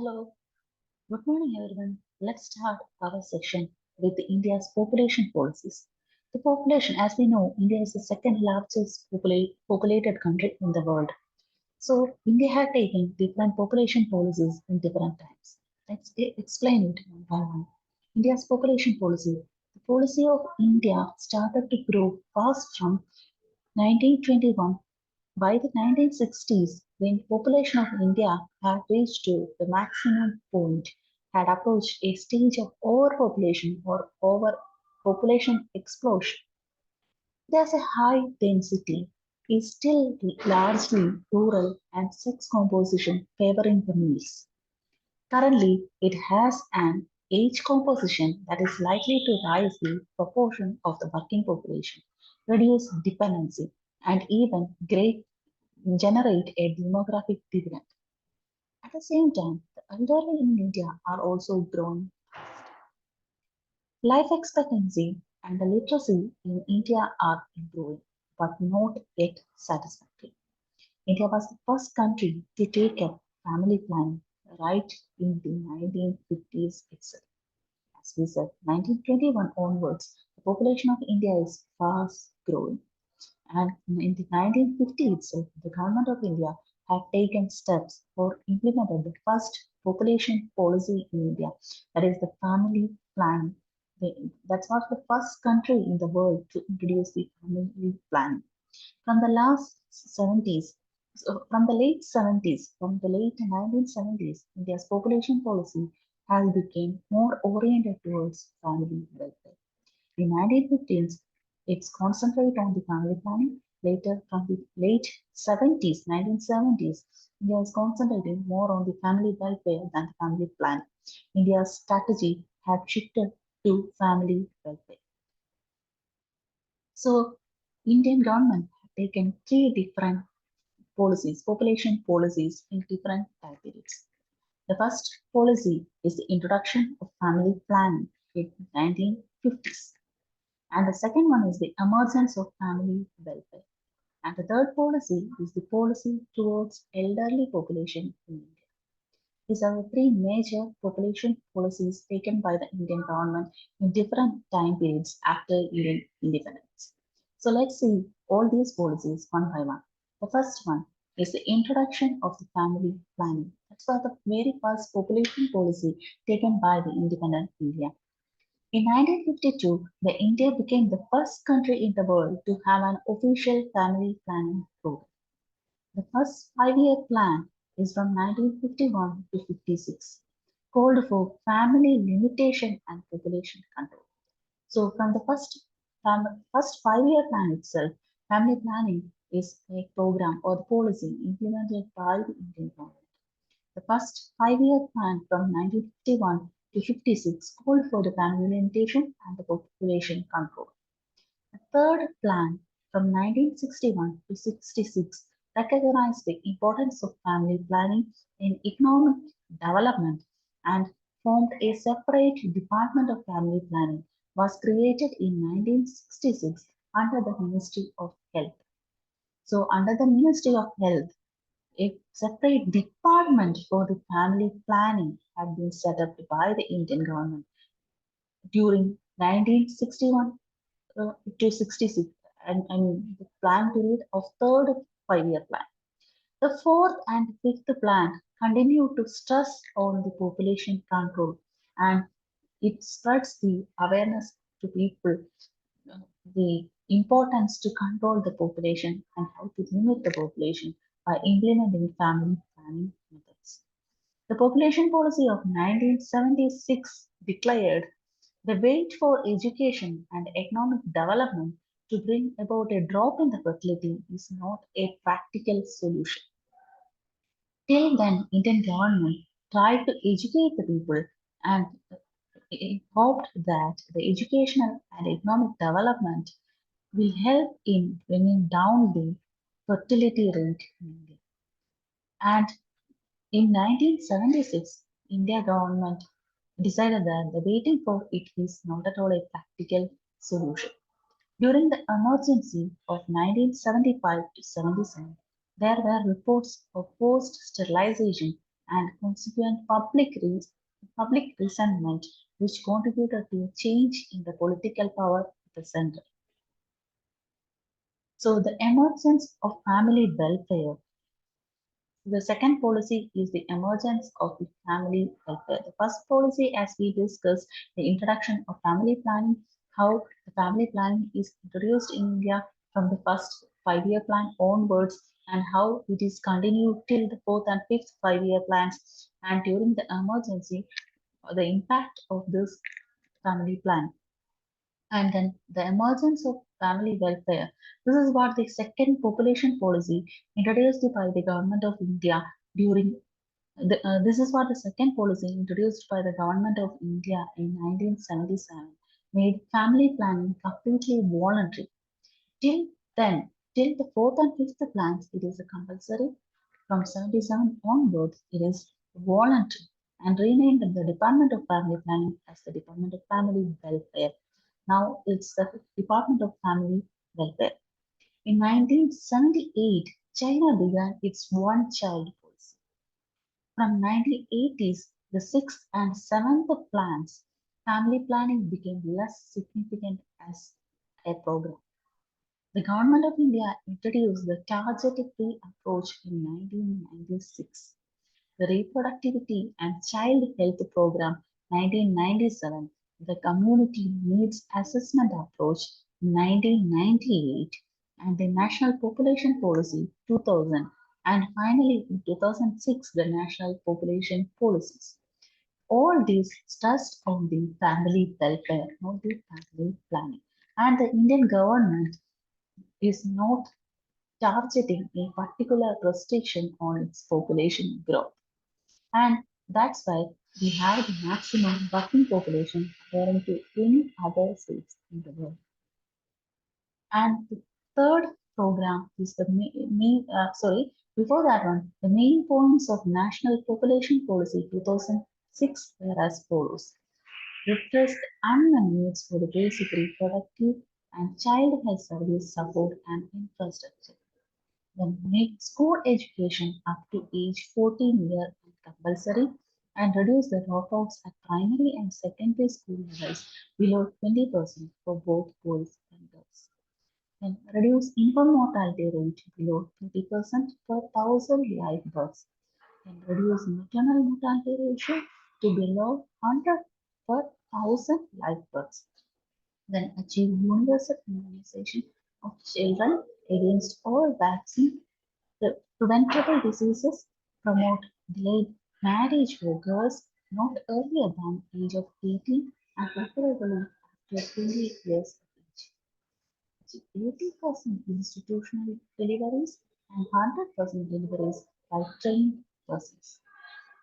Hello, good morning everyone. Let's start our section with India's population policies. The population, as we know, India is the second largest populated country in the world. So, India had taken different population policies in different times. Let's explain it one by one. India's population policy. The policy of India started to grow fast from 1921. By the 1960s, when population of India had reached to the maximum point, had approached a stage of overpopulation or overpopulation explosion. There's a high density, is still largely rural and sex composition favoring the males. Currently, it has an age composition that is likely to rise the proportion of the working population, reduce dependency, and even generate a demographic dividend. At the same time, the elderly in India are also growing. Life expectancy and the literacy in India are improving, but not yet satisfactory. India was the first country to take up family planning right in the 1950s itself. As we said, 1921 onwards, the population of India is fast growing. And in the 1950s itself, the government of India had taken steps or implemented the first population policy in India, that is the family planning. That was the first country in the world to introduce the family planning. From the last 70s, from the late 1970s, India's population policy has become more oriented towards family welfare. In 1915s, it's concentrated on the family planning. Later, from the late 70s, 1970s, India is concentrating more on the family welfare than family planning. India's strategy had shifted to family welfare. So, Indian government have taken three different policies, population policies in different time periods. The first policy is the introduction of family planning in 1950s. And the second one is the emergence of family welfare. And the third policy is the policy towards elderly population in India. These are the three major population policies taken by the Indian government in different time periods after Indian independence. So let's see all these policies one by one. The first one is the introduction of the family planning. That's why the very first population policy taken by the independent India. In 1952, the India became the first country in the world to have an official family planning program. The first five-year plan is from 1951 to 56, called for family limitation and population control. So from the first five-year plan itself, family planning is a program or the policy implemented by the Indian government. The first five-year plan from 1951 to 56 called for the family limitation and the population control. The third plan from 1961 to 66 recognized the importance of family planning in economic development and formed a separate Department of Family Planning was created in 1966 under the Ministry of Health. So under the Ministry of Health, a separate department for the family planning had been set up by the Indian government during 1961 to 66 and the plan period of third five-year plan. The fourth and fifth plan continue to stress on the population control and it spreads the awareness to people the importance to control the population and how to limit the population by implementing family planning methods. The population policy of 1976 declared the wait for education and economic development to bring about a drop in the fertility is not a practical solution. Till then, Indian government tried to educate the people and it hoped that the educational and economic development will help in bringing down the fertility rate in India. And in 1976, India government decided that the waiting for it is not at all a practical solution. During the emergency of 1975 to 77, there were reports of forced sterilization and consequent public resentment, which contributed to a change in the political power at the center. So, the emergence of family welfare. The second policy is the emergence of the family welfare. The first policy, as we discussed, the introduction of family planning, how the family planning is introduced in India from the first 5 year plan onwards, and how it is continued till the fourth and fifth 5 year plans. And during the emergency, the impact of this family plan. And then the emergence of family welfare. This is what the second population policy introduced by the government of India during this is what the second policy introduced by the government of India in 1977 made family planning completely voluntary. Till then, till the fourth and fifth plans, it is a compulsory. From 77 onwards, it is voluntary and renamed the Department of Family Planning as the Department of Family Welfare. Now it's the Department of Family Welfare. In 1978, China began its one child policy. From 1980s, the sixth and seventh plans, family planning became less significant as a program. The Government of India introduced the targeted free approach in 1996. The Reproductivity and Child Health Program 1997, the Community Needs Assessment Approach 1998, and the National Population Policy 2000, and finally in 2006 the National Population Policies. All these stressed on the family welfare, not the family planning. And the Indian government is not targeting a particular restriction on its population growth. And that's why we have the maximum working population comparing to any other states in the world. And the third program is the before that one, the main points of National Population Policy 2006 were as follows. Repressed unmet needs for the basic reproductive and child health service support and infrastructure. Then make school education up to age 14 year compulsory and reduce the dropouts at primary and secondary school levels below 20% for both boys and girls. Then reduce infant mortality rate below 30% per thousand live births. Then reduce maternal mortality ratio to below 100 per thousand live births. Then achieve universal immunization of children against all vaccine preventable diseases, promote delayed marriage for girls not earlier than age of 18 and preferably after 20 years of age. 80% institutional deliveries and 100% deliveries by trained persons.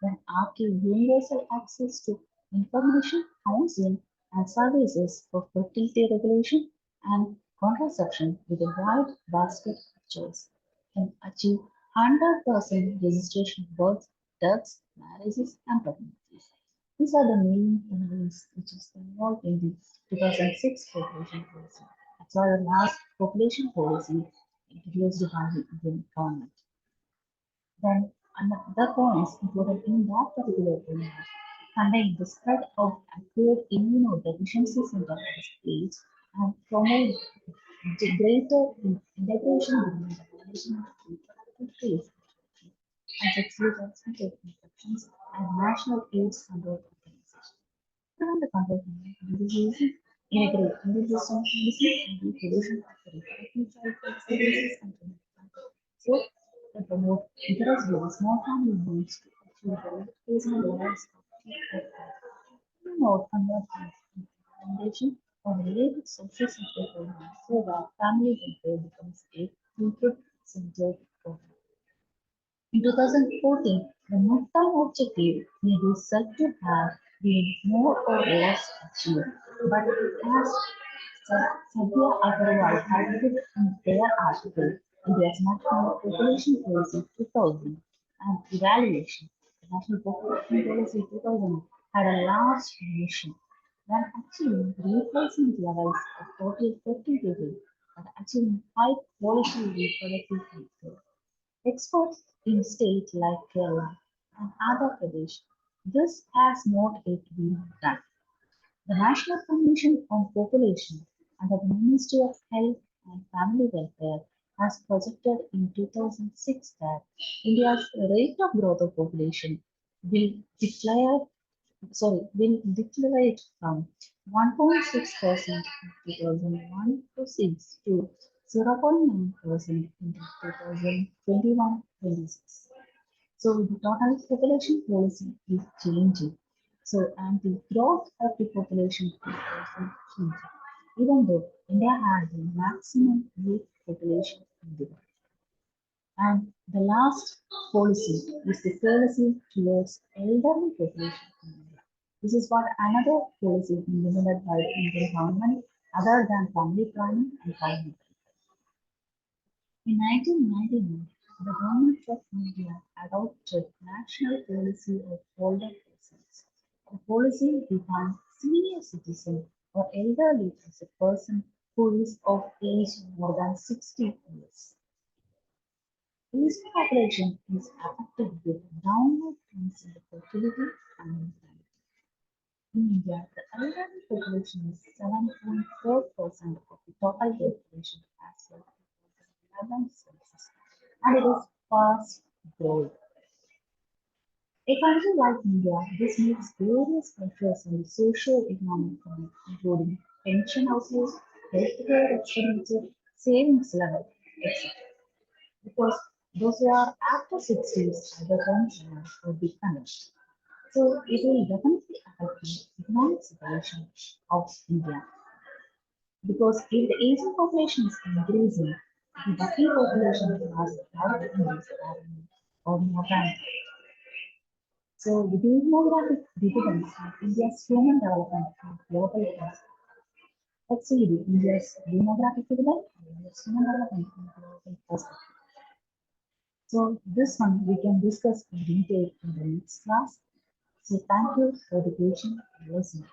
Then archive universal access to information, counseling, and services for fertility regulation and contraception with a wide basket of choice. Can achieve 100% registration of births, deaths, marriages, and pregnancies. These are the main elements which is involved in the 2006 population policy. That's why the last population policy introduced by the Indian government. Then another points included in that particular program contain the spread of acute immunodeficiency syndrome age and promote the greater integration between the population of reproductive phase and sexually transmitted infections and National AIDS Control Organization. Prevent the control of diseases, integrate indigenous medicine, and the pollution of the reproductive child health services and clinical so they promote encourage the small family units to achieve the education lives of people. Promote convergence and foundation of related social sector programs so that family welfare becomes a people-centered program. In 2014, the midterm objective may be said to have been more or less achieved, but as Satya Agarwal had put in their article, India's National Population Policy 2000 and Evaluation, the National Population Policy 2000 had a large mission when achieving replacement levels of total fertility and achieving high quality reproductive health. Experts in states like Kerala and Andhra Pradesh. This has not yet been done. The National Commission on Population under the Ministry of Health and Family Welfare has projected in 2006 that India's rate of growth of population will declare will declinate from 1.6% in 2001 to 6 to 0.9% in 2021-26. So the total population policy is changing. So and the growth of the population is also changing. Even though India has the maximum youth population in the world. And the last policy is the policy towards elderly population in India. This is what another policy implemented by the Indian government other than family planning and family. In 1999, the Government of India adopted National Policy of Older Persons. The policy defined senior citizen or elderly as a person who is of age more than 60 years. This population is affected with downward trends in the fertility and mortality. In India, the elderly population is 7.4% of the total population as of 2011 census, and it is fast growing. A country like India, this makes various pressures on the socio-economic front, including pension households, healthcare expenditure, savings level, etc. Because those who are after 60s, either pensioners or dependents. So it will definitely affect the economic situation of India. Because if the aging population is increasing, the working population has without increase or more than. So the demographic dividends of India's human development and global growth. Let's see the India's demographic dividend and India's human development and global perspective. So this one we can discuss in detail in the next class. So thank you for the patient listening.